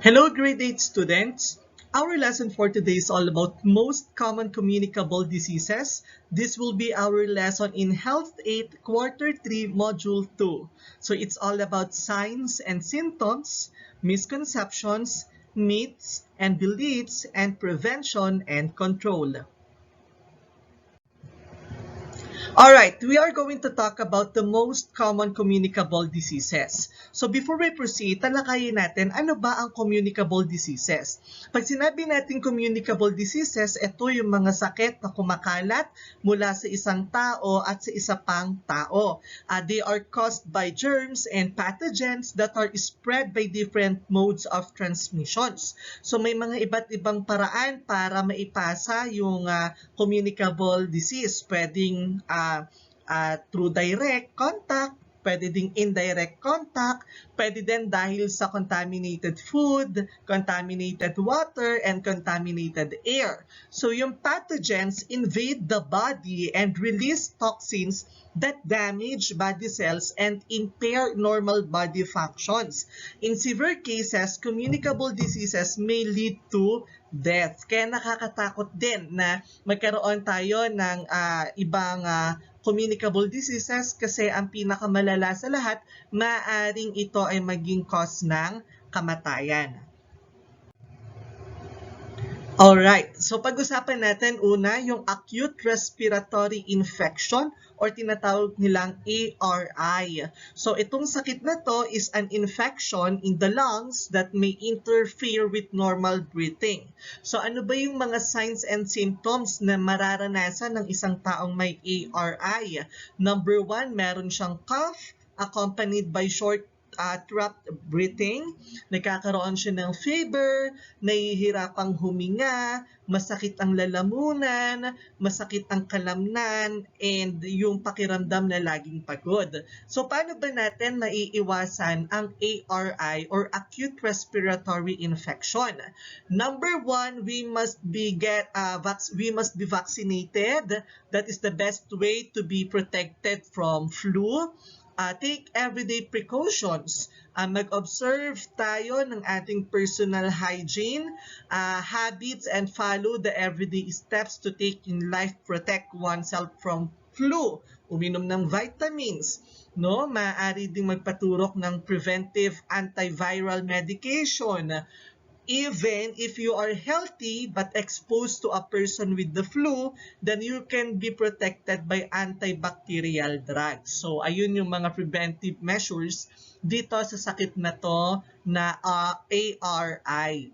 Hello, grade 8 students. Our lesson for today is all about most common communicable diseases. This will be our lesson in Health 8, Quarter 3, Module 2. So it's all about signs and symptoms, misconceptions, myths and beliefs, and prevention and control. Alright, we are going to talk about the most common communicable diseases. So before we proceed, talakayin natin ano ba ang communicable diseases. Pag sinabi natin communicable diseases, ito yung mga sakit na kumakalat mula sa isang tao at sa isa pang tao. They are caused by germs and pathogens that are spread by different modes of transmissions. So may mga iba't ibang paraan para maipasa yung communicable disease. Pwedeng through direct contact, pwede ding indirect contact, pwede din dahil sa contaminated food, contaminated water, and contaminated air. So yung pathogens invade the body and release toxins that damage body cells and impair normal body functions. In severe cases, communicable diseases may lead to death. Kaya nakakatakot din na magkaroon tayo ng ibang communicable diseases kasi ang pinakamalala sa lahat, maaaring ito ay maging cause ng kamatayan. Alright, so pag-usapan natin una yung acute respiratory infection or tinatawag nilang ARI. So itong sakit na to is an infection in the lungs that may interfere with normal breathing. So ano ba yung mga signs and symptoms na mararanasan ng isang taong may ARI? Number 1, meron siyang cough accompanied by short trapped breathing, nagkakaroon siya ng fever, nahihirapang huminga, masakit ang lalamunan, masakit ang kalamnan, and yung pakiramdam na laging pagod. So paano ba natin maiiwasan ang ARI or acute respiratory infection? Number 1, we must be vaccinated. That is the best way to be protected from flu. Take everyday precautions. Mag-observe tayo ng ating personal hygiene, habits, and follow the everyday steps to take in life protect oneself from flu. Uminom ng vitamins. No? Maaari ding magpaturok ng preventive antiviral medication. Even if you are healthy but exposed to a person with the flu, then you can be protected by antibacterial drugs. So, ayun yung mga preventive measures dito sa sakit na to na ARI.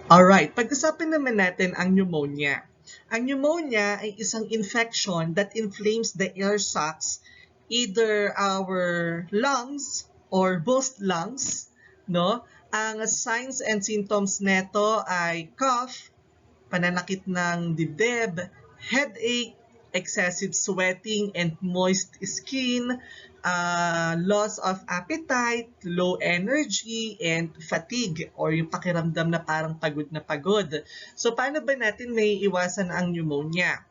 Alright, pag-usapan naman natin ang pneumonia. Ang pneumonia ay isang infection that inflames the air sacs, either our lungs or both lungs, no? Ang signs and symptoms neto ay cough, pananakit ng dibdib, headache, excessive sweating and moist skin, loss of appetite, low energy, and fatigue or yung pakiramdam na parang pagod na pagod. So paano ba natin may iwasan ang pneumonia?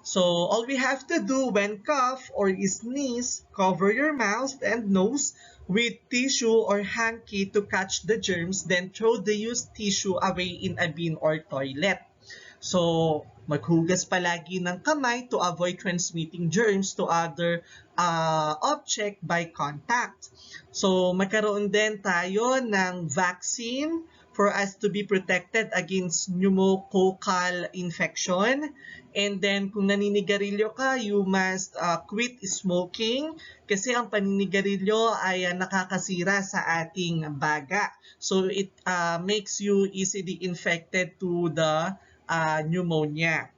So all we have to do when cough or sneeze, cover your mouth and nose with tissue or hanky to catch the germs, then throw the used tissue away in a bin or toilet. So, maghugas palagi ng kamay to avoid transmitting germs to other object by contact. So, magkaroon din tayo ng vaccine for us to be protected against pneumococcal infection. And then, kung naninigarilyo ka, you must quit smoking kasi ang paninigarilyo ay nakakasira sa ating baga. So, it makes you easily infected to the pneumonia.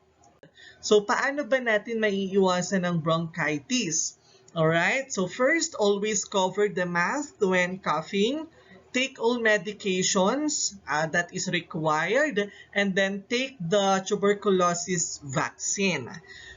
So, paano ba natin maiiwasan ng bronchitis? Alright, so first, always cover the mouth when coughing. Take all medications that is required, and then take the tuberculosis vaccine.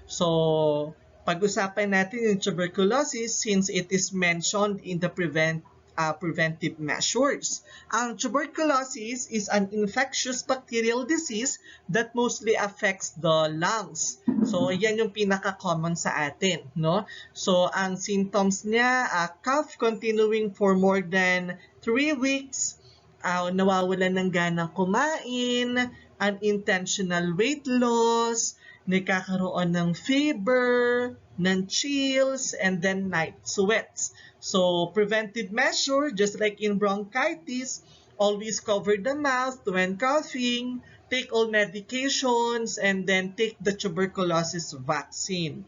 So, pag-usapan natin yung tuberculosis since it is mentioned in the preventive measures. Ang tuberculosis is an infectious bacterial disease that mostly affects the lungs. So, yan yung pinaka-common sa atin, no? So, ang symptoms niya, cough continuing for more than 3 weeks, nawawalan ng ganang kumain, unintentional weight loss, nagkakaroon ng fever, ng chills, and then night sweats. So, preventive measure, just like in bronchitis, always cover the mouth when coughing, take all medications, and then take the tuberculosis vaccine.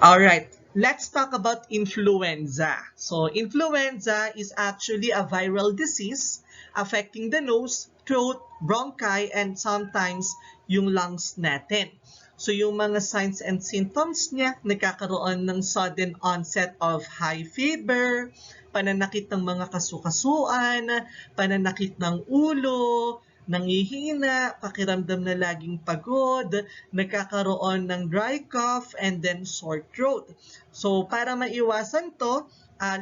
All right, let's talk about influenza. So, influenza is actually a viral disease affecting the nose, throat, bronchi, and sometimes yung lungs natin. So, yung mga signs and symptoms niya, nagkakaroon ng sudden onset of high fever, pananakit ng mga kasukasuan, pananakit ng ulo, nangihina, pakiramdam na laging pagod, nagkakaroon ng dry cough, and then sore throat. So para maiwasan to,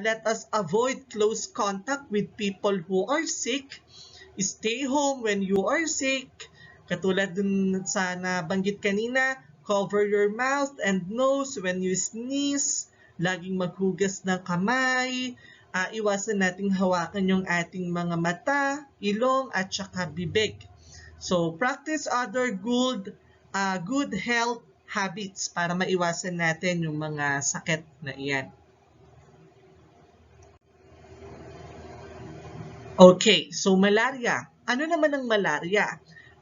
let us avoid close contact with people who are sick. Stay home when you are sick. Katulad dun sa nabanggit kanina, cover your mouth and nose when you sneeze. Laging maghugas ng kamay. Iwasan nating hawakan yung ating mga mata, ilong, at saka bibig. So, practice other good health habits para maiwasan natin yung mga sakit na iyan. Okay, so malaria. Ano naman ang malaria?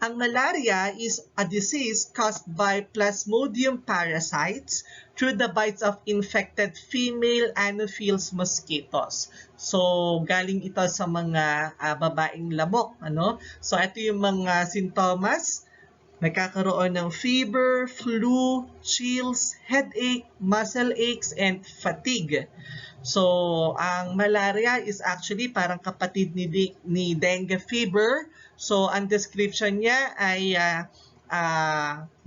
Ang malaria is a disease caused by Plasmodium parasites through the bites of infected female Anopheles mosquitoes. So, galing ito sa mga babaeng lamok. So, ito yung mga sintomas. Nagkakaroon ng fever, flu, chills, headache, muscle aches, and fatigue. So, ang malaria is actually parang kapatid ni dengue fever. So, ang description niya ay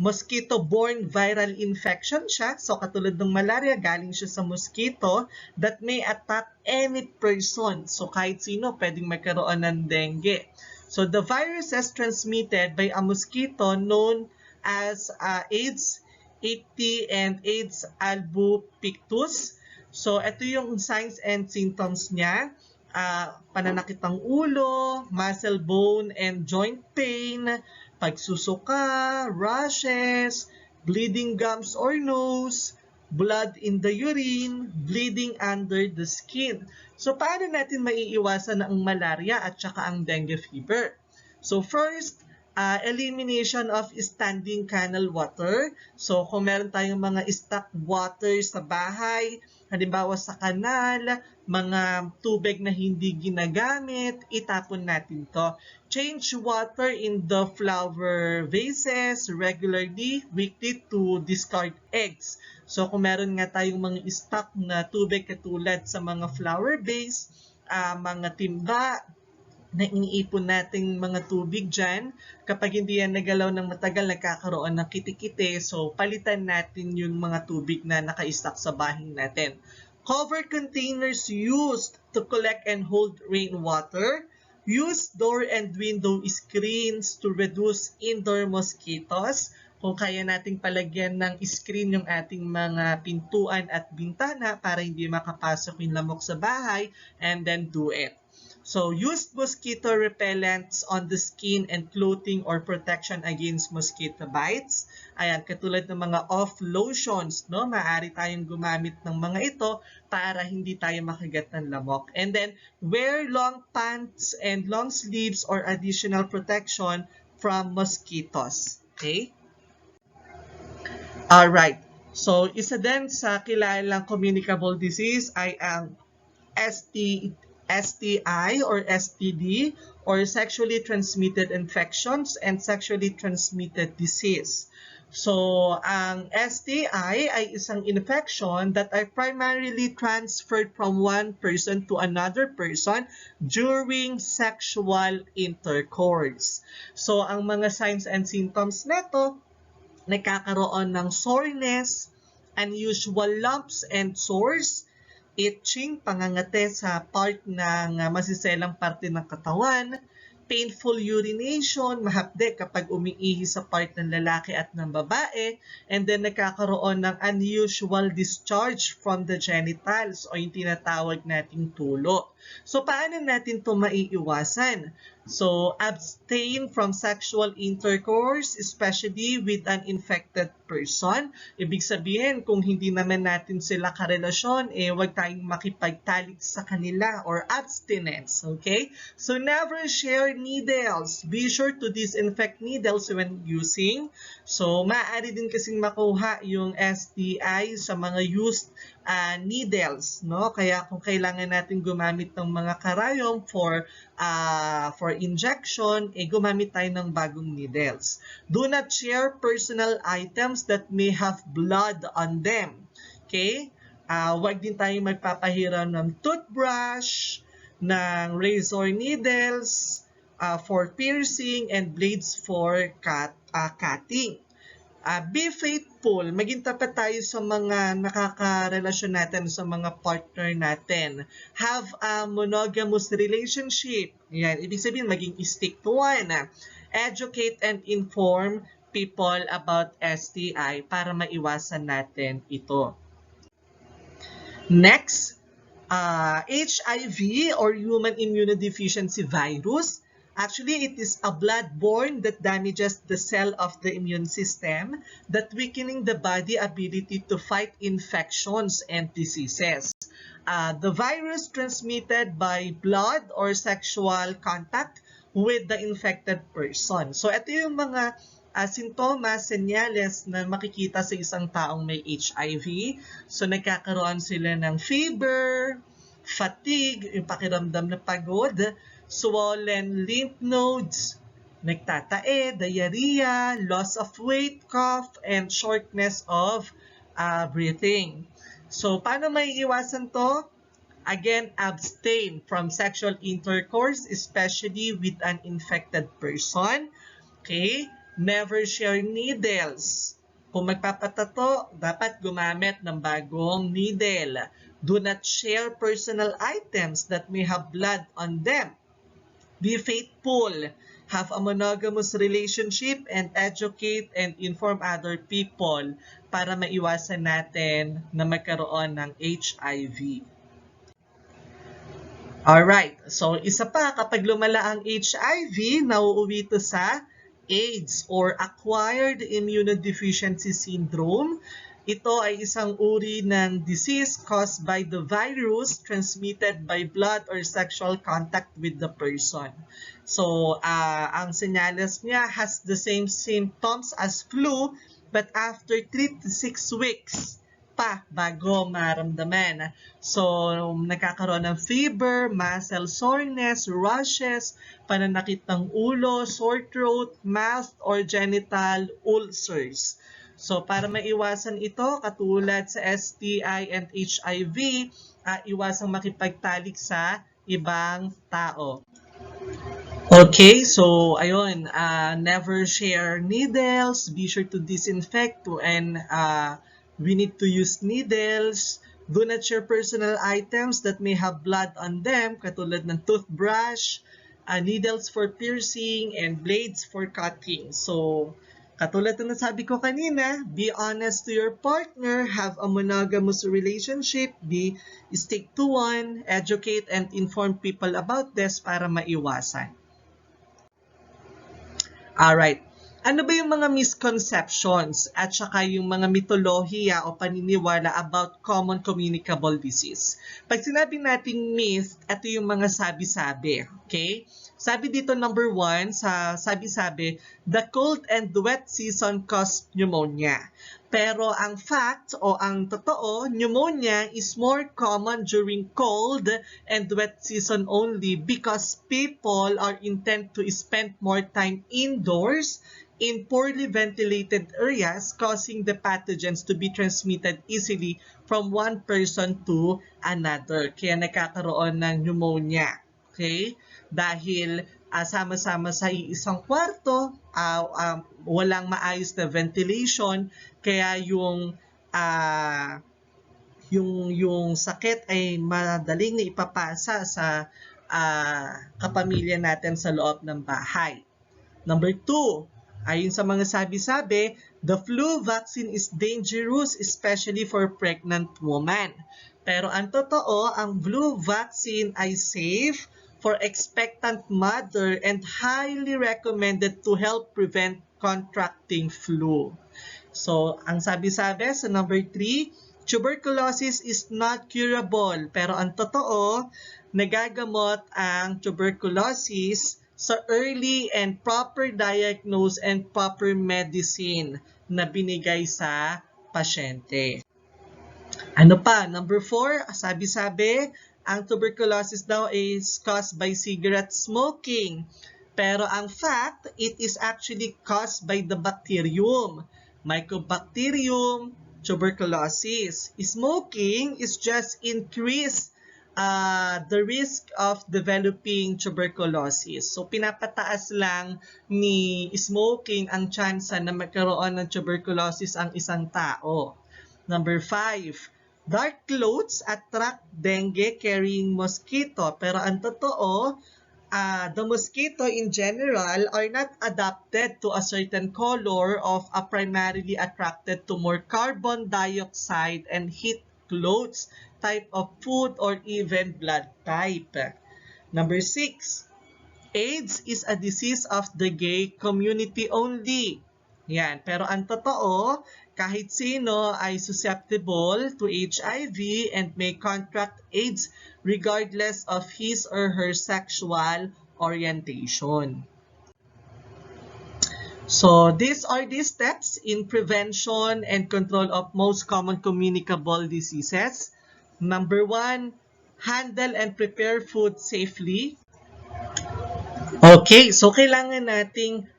mosquito-borne viral infection siya. So, katulad ng malaria, galing siya sa mosquito that may attack any person. So, kahit sino pwedeng magkaroon ng dengue. So, the virus is transmitted by a mosquito known as Aedes aegypti and Aedes albopictus. So, ito yung signs and symptoms niya. Pananakit ng ulo, muscle, bone, and joint pain, pagsusuka, rashes, bleeding gums or nose, blood in the urine, bleeding under the skin. So, paano natin maiiwasan ang malaria at saka ang dengue fever? So, first, elimination of standing canal water. So, kung meron tayong mga stock water sa bahay, halimbawa sa kanal, mga tubig na hindi ginagamit, itapon natin to. Change water in the flower vases regularly, weekly to discard eggs. So kung meron nga tayong mga stock na tubig katulad sa mga flower vase, mga timba, na iniipon nating mga tubig dyan, kapag hindi yan nagalaw ng matagal, nagkakaroon ng kitikite, so palitan natin yung mga tubig na naka-stock sa bahay natin. Cover containers used to collect and hold rainwater. Use door and window screens to reduce indoor mosquitoes. Kung kaya nating palagyan ng screen yung ating mga pintuan at bintana para hindi makapasok yung lamok sa bahay, and then do it. So, use mosquito repellents on the skin and clothing or protection against mosquito bites. Ayan, katulad ng mga off lotions, no? Maaari tayong gumamit ng mga ito para hindi tayo makagat ng lamok. And then, wear long pants and long sleeves or additional protection from mosquitoes. Okay? Alright. So, isa din sa kilalang communicable disease ay ang STI or STD or sexually transmitted infections and sexually transmitted disease. So, ang STI ay isang infection that are primarily transferred from one person to another person during sexual intercourse. So, ang mga signs and symptoms nito, nagkakaroon ng soreness, unusual lumps and sores, itching, pangangate sa part ng masiselang parte ng katawan, painful urination, mahapde kapag umiihi sa part ng lalaki at ng babae, and then nagkakaroon ng unusual discharge from the genitals o yung tinatawag nating tulo. So, paano natin ito maiiwasan? So, abstain from sexual intercourse, especially with an infected person. Ibig sabihin, kung hindi naman natin sila karelasyon, huwag tayong makipagtalik sa kanila or abstinence, okay? So, never share needles. Be sure to disinfect needles when using. So, maaari din kasing makuha yung STI sa mga used needles, no? Kaya kung kailangan natin gumamit ng mga karayom for injection, gumamit tayo ng bagong needles. Do not share personal items that may have blood on them. Okay? Huwag din tayo magpapahiram ng toothbrush, ng razor needles, for piercing, and blades for cutting. Be faithful. Maging tapat tayo sa mga nakakarelasyon natin, sa mga partner natin. Have a monogamous relationship. Yan. Ibig sabihin, maging stick to one. Educate and inform people about STI para maiwasan natin ito. Next, HIV or human immunodeficiency virus. Actually, it is a blood-borne that damages the cell of the immune system, that weakening the body ability to fight infections and diseases. The virus transmitted by blood or sexual contact with the infected person. So, ito yung mga sintomas, senyales na makikita sa isang taong may HIV. So, nagkakaroon sila ng fever, fatigue, yung pakiramdam na pagod, swollen lymph nodes, nagtatae, diarrhea, loss of weight, cough, and shortness of breathing. So, paano may iwasan to? Again, abstain from sexual intercourse, especially with an infected person. Okay? Never share needles. Kung magpapatato, dapat gumamit ng bagong needle. Do not share personal items that may have blood on them. Be faithful, have a monogamous relationship, and educate and inform other people para maiwasan natin na magkaroon ng HIV. Alright, so isa pa, kapag lumala ang HIV, nauuwi ito sa AIDS or Acquired Immunodeficiency Syndrome. Ito ay isang uri ng disease caused by the virus transmitted by blood or sexual contact with the person. So, ang senyales niya has the same symptoms as flu, but after 3 to 6 weeks pa bago maramdaman. So, nagkakaroon ng fever, muscle soreness, rashes, pananakit ng ulo, sore throat, mouth, or genital ulcers. So, para maiwasan ito, katulad sa STI and HIV, iwasang makipagtalik sa ibang tao. Okay, so ayun, never share needles, be sure to disinfect and we need to use needles. Do not share personal items that may have blood on them, katulad ng toothbrush, needles for piercing, and blades for cutting. So, katulad na sabi ko kanina, be honest to your partner, have a monogamous relationship, stick to one, educate and inform people about this para maiwasan. Alright, ano ba yung mga misconceptions at saka yung mga mitolohiya o paniniwala about common communicable disease? Pag sinabi nating myth, ito yung mga sabi-sabi, okay? Sabi dito number 1, sa sabi-sabi, the cold and wet season cause pneumonia. Pero ang fact o ang totoo, pneumonia is more common during cold and wet season only because people are intent to spend more time indoors in poorly ventilated areas, causing the pathogens to be transmitted easily from one person to another. Kaya nagkakaroon ng pneumonia. Okay? Dahil sama-sama sa isang kwarto, walang maayos na ventilation, kaya yung sakit ay madaling ipapasa sa kapamilya natin sa loob ng bahay. Number 2, ayon sa mga sabi-sabi, the flu vaccine is dangerous especially for pregnant women. Pero ang totoo, ang flu vaccine ay safe for expectant mother and highly recommended to help prevent contracting flu. So, ang sabi-sabi sa number 3, tuberculosis is not curable. Pero ang totoo, nagagamot ang tuberculosis sa early and proper diagnose and proper medicine na binigay sa pasyente. Ano pa? Number 4, sabi-sabi, ang tuberculosis daw is caused by cigarette smoking. Pero ang fact, it is actually caused by the bacterium. Mycobacterium tuberculosis. Smoking is just increase the risk of developing tuberculosis. So, pinapataas lang ni smoking ang tsansa na magkaroon ng tuberculosis ang isang tao. Number 5, dark clothes attract dengue-carrying mosquito. Pero ang totoo, the mosquito in general are not adapted to a certain color of primarily attracted to more carbon dioxide and heat clothes, type of food, or even blood type. Number 6, AIDS is a disease of the gay community only. Yan. Pero ang totoo, kahit sino ay susceptible to HIV and may contract AIDS regardless of his or her sexual orientation. So, these are the steps in prevention and control of most common communicable diseases. Number 1, handle and prepare food safely. Okay, so kailangan nating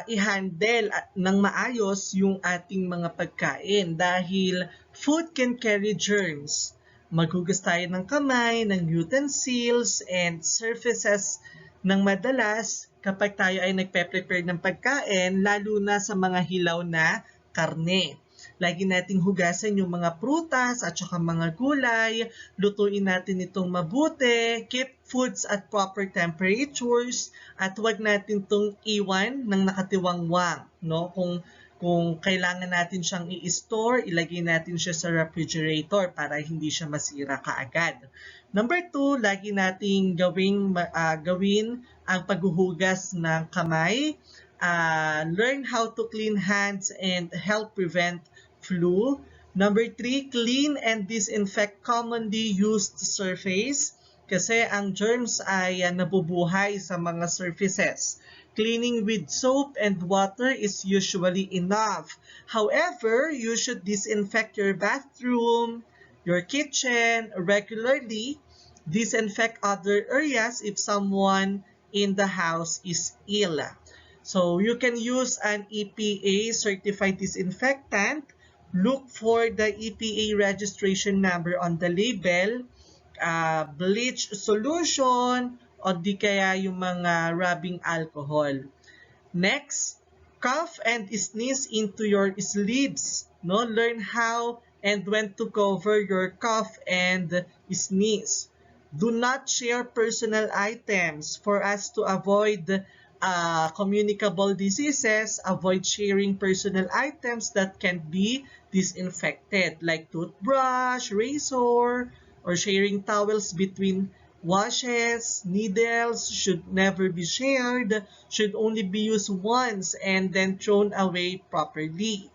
i-handle ng maayos yung ating mga pagkain dahil food can carry germs. Maghugas tayo ng kamay, ng utensils, and surfaces ng madalas kapag tayo ay nagpe-prepare ng pagkain, lalo na sa mga hilaw na karne. Lagi nating hugasan yung mga prutas at saka mga gulay, lutuin natin itong mabuti, keep foods at proper temperatures, at huwag natin itong iwan ng nakatiwangwang. No? Kung kailangan natin siyang i-store, ilagay natin siya sa refrigerator para hindi siya masira kaagad. Number 2, lagi nating gawin ang paghuhugas ng kamay. Learn how to clean hands and help prevent flu. Number 3, clean and disinfect commonly used surface kasi ang germs ay nabubuhay sa mga surfaces. Cleaning with soap and water is usually enough. However, you should disinfect your bathroom, your kitchen regularly. Disinfect other areas if someone in the house is ill. So, you can use an EPA certified disinfectant. Look for the EPA registration number on the label, bleach solution, o di kaya yung mga rubbing alcohol. Next, cough and sneeze into your sleeves. No? Learn how and when to cover your cough and sneeze. Do not share personal items. For us to avoid communicable diseases, avoid sharing personal items that can be disinfected like toothbrush, razor, or sharing towels between washes. Needles should never be shared, should only be used once and then thrown away properly.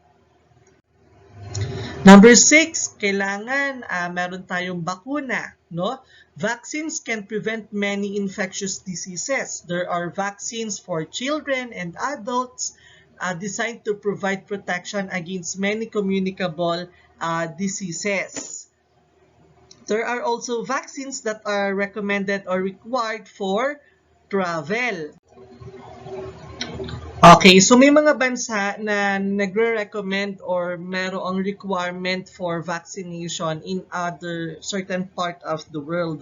Number 6, kailangan meron tayong bakuna. No? Vaccines can prevent many infectious diseases. There are vaccines for children and adults designed to provide protection against many communicable diseases. There are also vaccines that are recommended or required for travel. Okay, so may mga bansa na nagre-recommend or merong requirement for vaccination in other certain part of the world.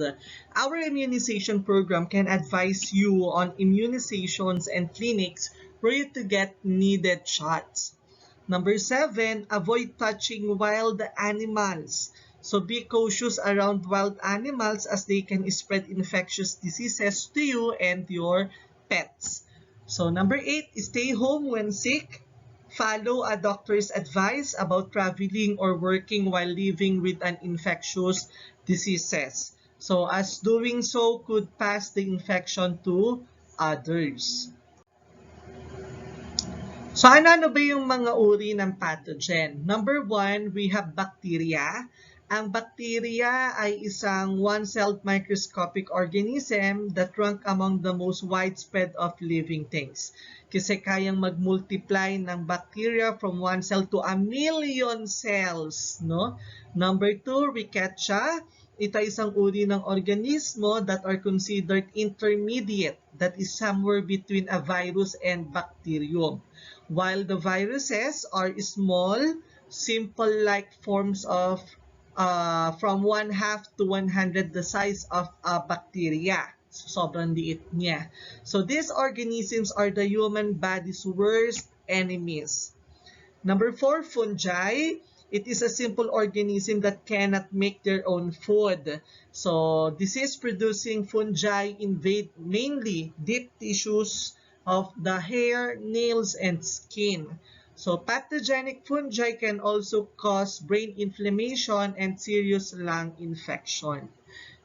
Our immunization program can advise you on immunizations and clinics for you to get needed shots. Number 7, avoid touching wild animals. So be cautious around wild animals as they can spread infectious diseases to you and your pets. So number 8, stay home when sick. Follow a doctor's advice about traveling or working while living with an infectious diseases. So as doing so could pass the infection to others. So ano ba yung mga uri ng pathogen? Number 1, we have bacteria. Ang bacteria ay isang one-celled microscopic organism that rank among the most widespread of living things. Kasi kayang mag-multiply ng bacteria from one cell to a million cells. No? Number 2, rickettsia. Ito ay isang uri ng organismo that are considered intermediate, that is somewhere between a virus and bacterium. While the viruses are small, simple-like forms of from 1/2 to 100 the size of a bacteria. So, sobrang liit niya. So these organisms are the human body's worst enemies. Number 4, fungi. It is a simple organism that cannot make their own food. So, disease-producing fungi invade mainly deep tissues of the hair, nails, and skin. So, pathogenic fungi can also cause brain inflammation and serious lung infection.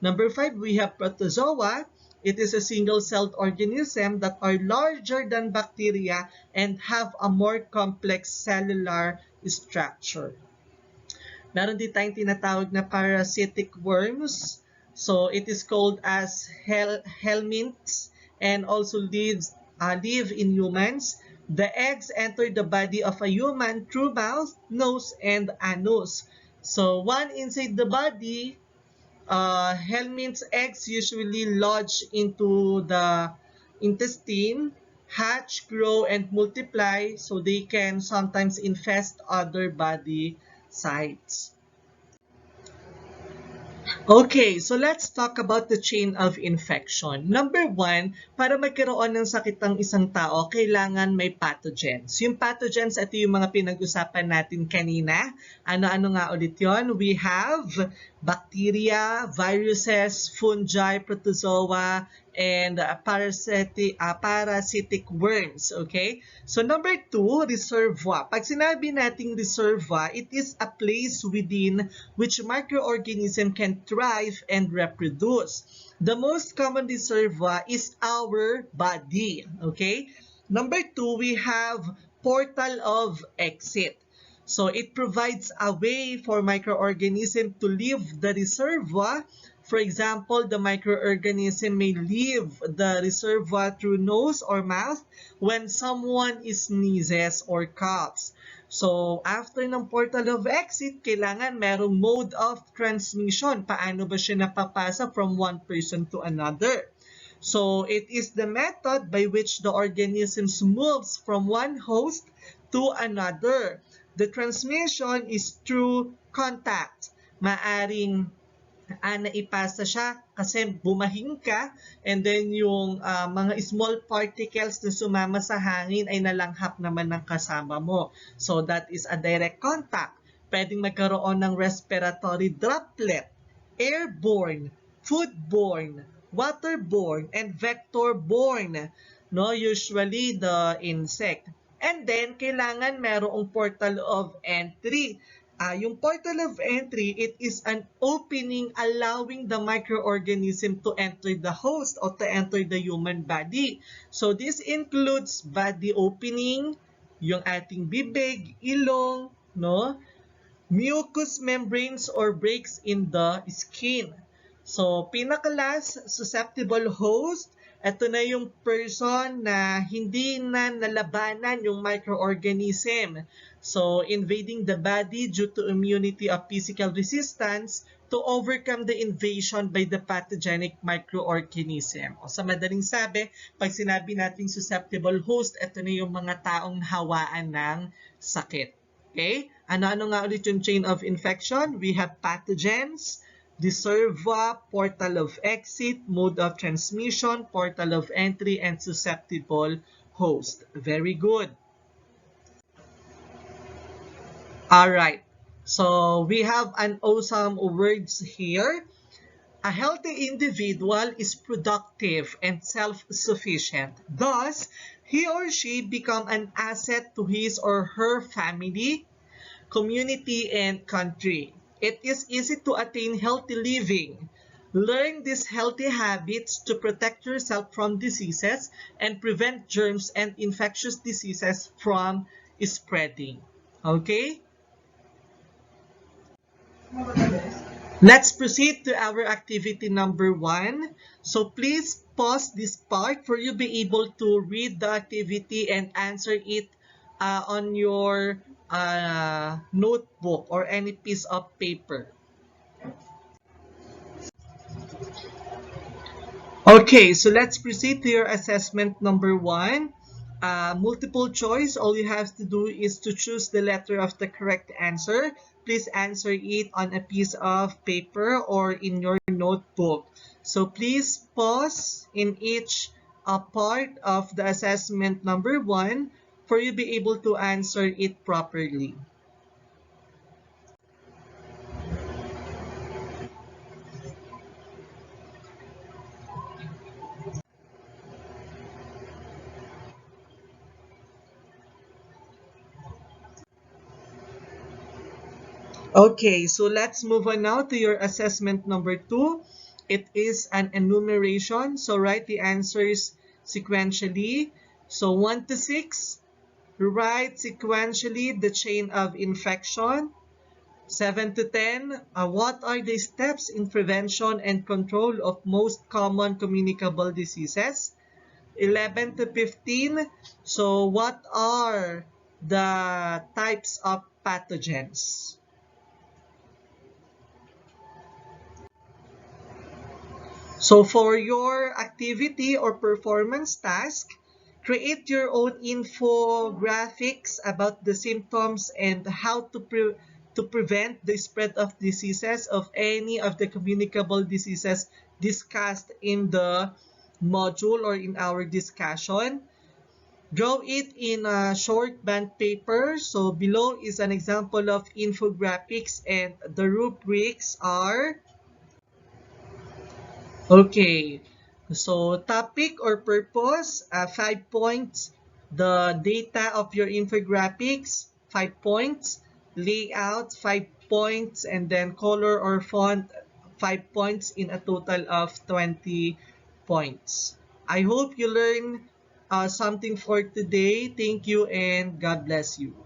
Number 5, we have Protozoa. It is a single-celled organism that are larger than bacteria and have a more complex cellular structure. Meron din tayong tinatawag na parasitic worms. So, it is called as helminths and also live in humans. The eggs enter the body of a human through mouth, nose, and anus. So, one inside the body, helminths eggs usually lodge into the intestine, hatch, grow, and multiply so they can sometimes infest other body sites. Okay, so let's talk about the chain of infection. Number 1, para magkaroon ng sakit ang isang tao, kailangan may pathogens. Yung pathogens, ito yung mga pinag-usapan natin kanina. Ano-ano nga ulit yon? We have bacteria, viruses, fungi, protozoa, and parasitic worms. Okay? So number 2, reservoir. Pag sinabi nating reservoir, it is a place within which microorganism can thrive and reproduce. The most common reservoir is our body. Okay? Number 2, we have portal of exit. So it provides a way for microorganism to leave the reservoir. For example, the microorganism may leave the reservoir through nose or mouth when someone sneezes or coughs. So, after ng portal of exit, kailangan merong mode of transmission. Paano ba siya napapasa from one person to another? So, it is the method by which the organism moves from one host to another. The transmission is through contact. Maaring naipasa siya kasi bumahing ka and then yung mga small particles na sumama sa hangin ay nalanghap naman ng kasama mo. So that is a direct contact. Pwedeng magkaroon ng respiratory droplet, airborne, foodborne, waterborne, and vectorborne. No, usually the insect. And then, kailangan merong portal of entry. Yung portal of entry, it is an opening allowing the microorganism to enter the host or to enter the human body. So this includes body opening, yung ating bibig, ilong, no? Mucous membranes or breaks in the skin. So pinaka-last, susceptible host, Ito na yung person na hindi na nalabanan yung microorganism. So, invading the body due to immunity of physical resistance to overcome the invasion by the pathogenic microorganism. O sa madaling sabi, pag sinabi nating susceptible host, ito na yung mga taong hawaan ng sakit. Okay? Ano-ano nga ulit yung chain of infection? We have pathogens, the reservoir, portal of exit, mode of transmission, portal of entry, and susceptible host. Very good. Alright, so we have an awesome words here. A healthy individual is productive and self-sufficient. Thus, he or she become an asset to his or her family, community, and country. It is easy to attain healthy living. Learn these healthy habits to protect yourself from diseases and prevent germs and infectious diseases from spreading. Okay? Let's proceed to our activity number 1. So please pause this part for you be able to read the activity and answer it on your notebook or any piece of paper. Okay, so let's proceed to your assessment number 1. Multiple choice, all you have to do is to choose the letter of the correct answer. Please answer it on a piece of paper or in your notebook. So please pause in each part of the assessment number 1 for you be able to answer it properly. Okay, so let's move on now to your assessment number 2. It is an enumeration. So write the answers sequentially. So 1 to 6, write sequentially the chain of infection. 7 to 10, what are the steps in prevention and control of most common communicable diseases? 11 to 15, so what are the types of pathogens? So for your activity or performance task, create your own infographics about the symptoms and how to prevent the spread of diseases of any of the communicable diseases discussed in the module or in our discussion. Draw it in a short band paper. So below is an example of infographics and the rubrics are okay. So topic or purpose, 5 points. The data of your infographics, 5 points. Layout, 5 points. And then color or font, 5 points in a total of 20 points. I hope you learn something for today. Thank you and God bless you.